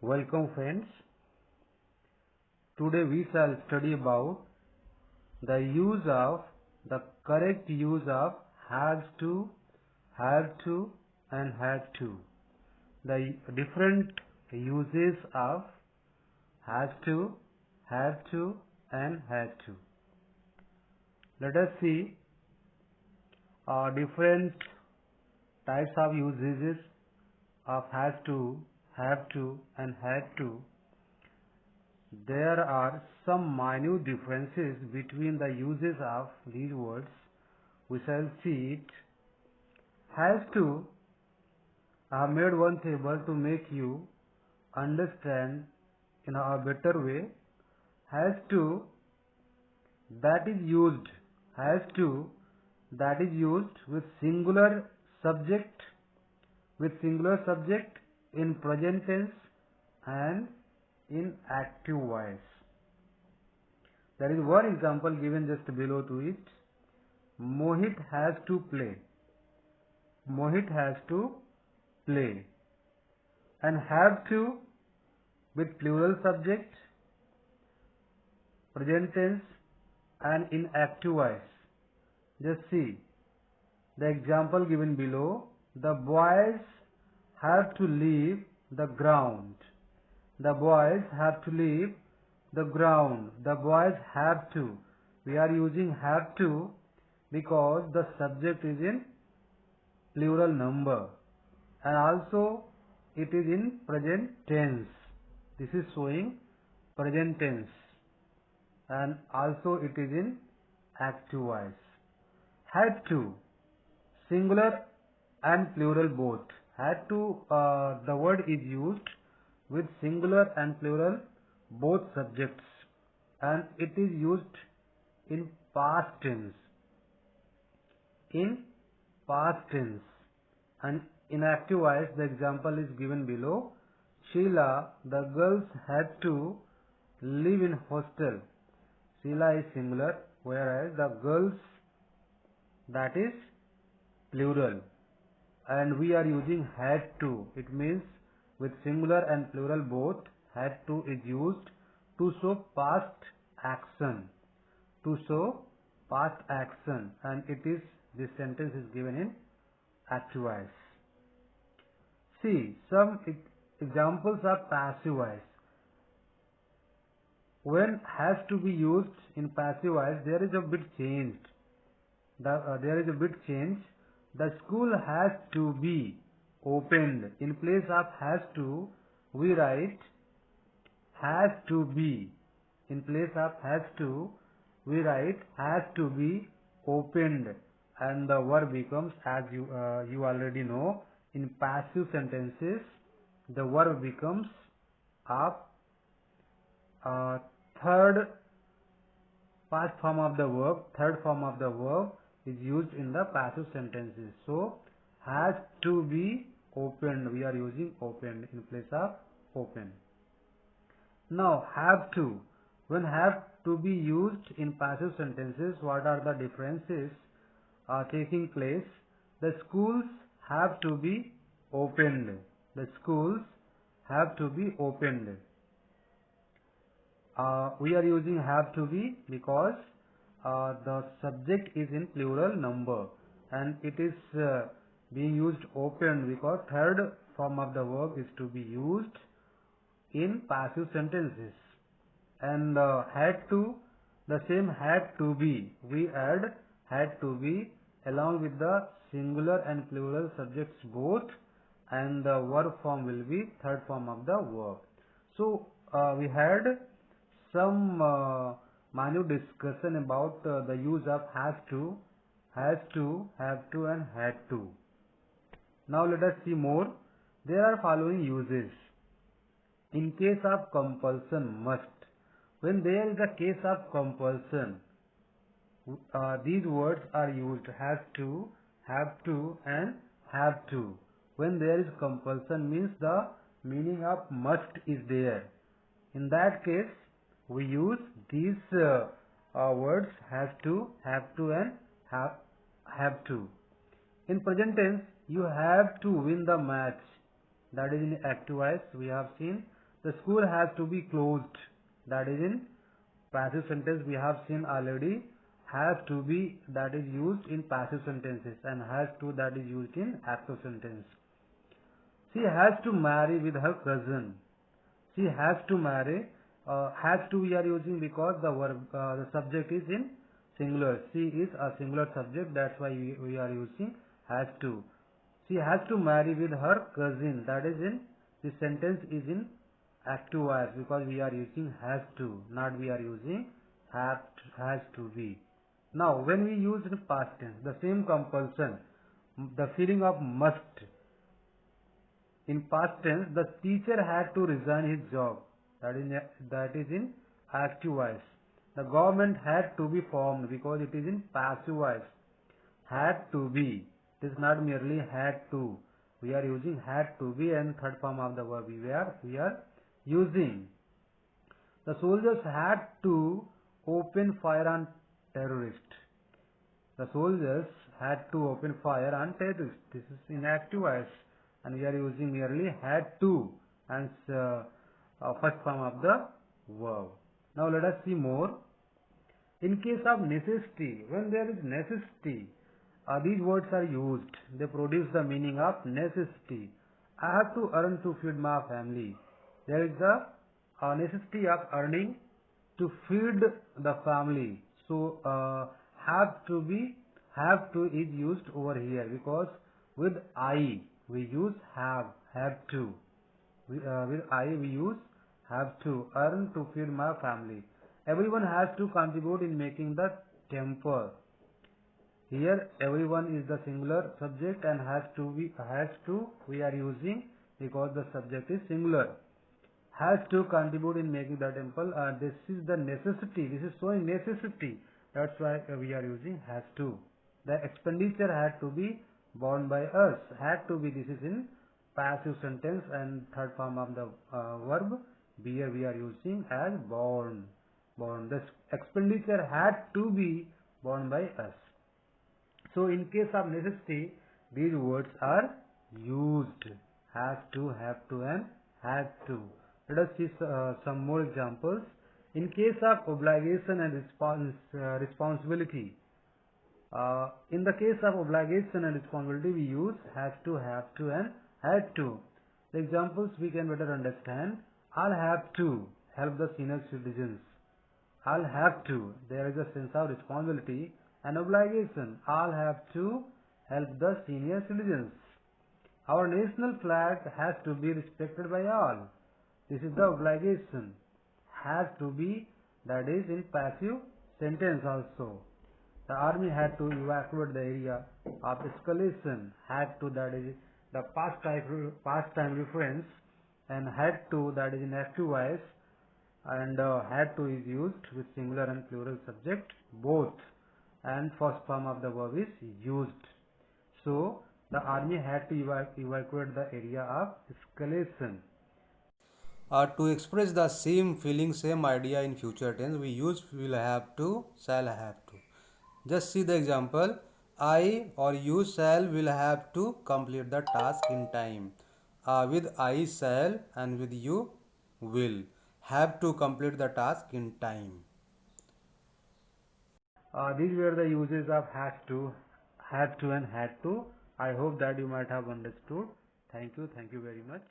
Welcome friends. Today we shall study about the correct use of has to, have to and had to. The different uses of has to, have to and had to. Let us see different types of uses of has to, have to and had to. There are some minute differences between the uses of these words. We shall see it. Has to, I have made one table to make you understand in a better way. Has to, that is used with singular subject in present tense and in active voice. There is one example given just below to it. Mohit has to play. Mohit has to play. And have to with plural subject, present tense and in active voice. Just see the example given below. The boys have to leave the ground. The boys have to leave the ground. The boys have to. We are using have to because the subject is in plural number and also it is in present tense. This is showing present tense and also it is in active voice. Had to, singular and plural both. Had to, the word is used with singular and plural both subjects and it is used in past tense. In past tense and in active voice, the example is given below. Sheila, the girls had to live in hostel. Sheila is singular, whereas the girls, that is plural. And we are using had to. It means with singular and plural both, had to is used to show past action. To show past action, and this sentence is given in active voice. See some examples of passive voice. When has to be used in passive voice, there is a bit change. The school has to be opened. In place of has to, we write has to be. In place of has to, we write has to be opened, and the verb becomes, as you already know, in passive sentences the verb becomes of third form of the verb is used in the passive sentences. So has to be opened, we are using opened in place of open. Now have to, when have to be used in passive sentences, what are the differences taking place? The schools have to be opened. The schools have to be opened. We are using have to be because the subject is in plural number and it is being used opened because third form of the verb is to be used in passive sentences. And had to, the same had to be, we add had to be along with the singular and plural subjects both, and the verb form will be third form of the verb. So we had some minute discussion about the use of has to, have to and had to. Now let us see more. There are following uses. In case of compulsion, must. When there is a case of compulsion, these words are used has to, have to and have to. When there is compulsion means the meaning of must is there. In that case, we use these words has to, have to and have to. In present tense, you have to win the match. That is in active voice we have seen. The school has to be closed. That is in passive sentence we have seen already. Has to be, that is used in passive sentences, and has to, that is used in active sentence. She has to marry with her cousin. She has to marry. Has to we are using because the verb, the subject is in singular. She is a singular subject. That's why we are using has to. She has to marry with her cousin. That is in, the sentence is in active voice because we are using has to, not we are using has to be. Now, when we use in past tense, the same compulsion, the feeling of must. In past tense, the teacher had to resign his job. That is in active voice. The government had to be formed because it is in passive voice. Had to be. It is not merely had to. We are using had to be, and third form of the verb we are using. The soldiers had to open fire on terrorists. The soldiers had to open fire on terrorists. This is in active voice, and we are using merely had to as first form of the verb. Now let us see more. In case of necessity, when there is necessity, these words are used. They produce the meaning of necessity. I have to earn to feed my family. There is a necessity of earning to feed the family. So have to is used over here because with I we use have to. With I we use have to, earn to feed my family. Everyone has to contribute in making the temple. Here everyone is the singular subject, and has to we are using because the subject is singular. Has to contribute in making the temple. This is the necessity. This is showing necessity. That's why we are using has to. The expenditure had to be borne by us. Had to be, this is in passive sentence, and third form of the verb here we are using as borne. The expenditure had to be borne by us. So in case of necessity, these words are used. Has to, have to, and had to. Let us see some more examples. In case of obligation and responsibility, in the case of obligation and responsibility, we use has to, have to, and had to. The examples we can better understand. I'll have to help the senior citizens. I'll have to. There is a sense of responsibility and obligation. I'll have to help the senior citizens. Our national flag has to be respected by all. This is the obligation. Has to be, that is in passive sentence also. The army had to evacuate the area of escalation. Had to, that is the past time reference, and had to, that is in active voice, and had to is used with singular and plural subject both, and first form of the verb is used. So the army had to evacuate the area of escalation. To express the same feeling, same idea in future tense, we use will have to, shall have to. Just see the example. I or you shall will have to complete the task in time. With I shall and with you will have to complete the task in time. These were the uses of has to, and had to. I hope that you might have understood. Thank you very much.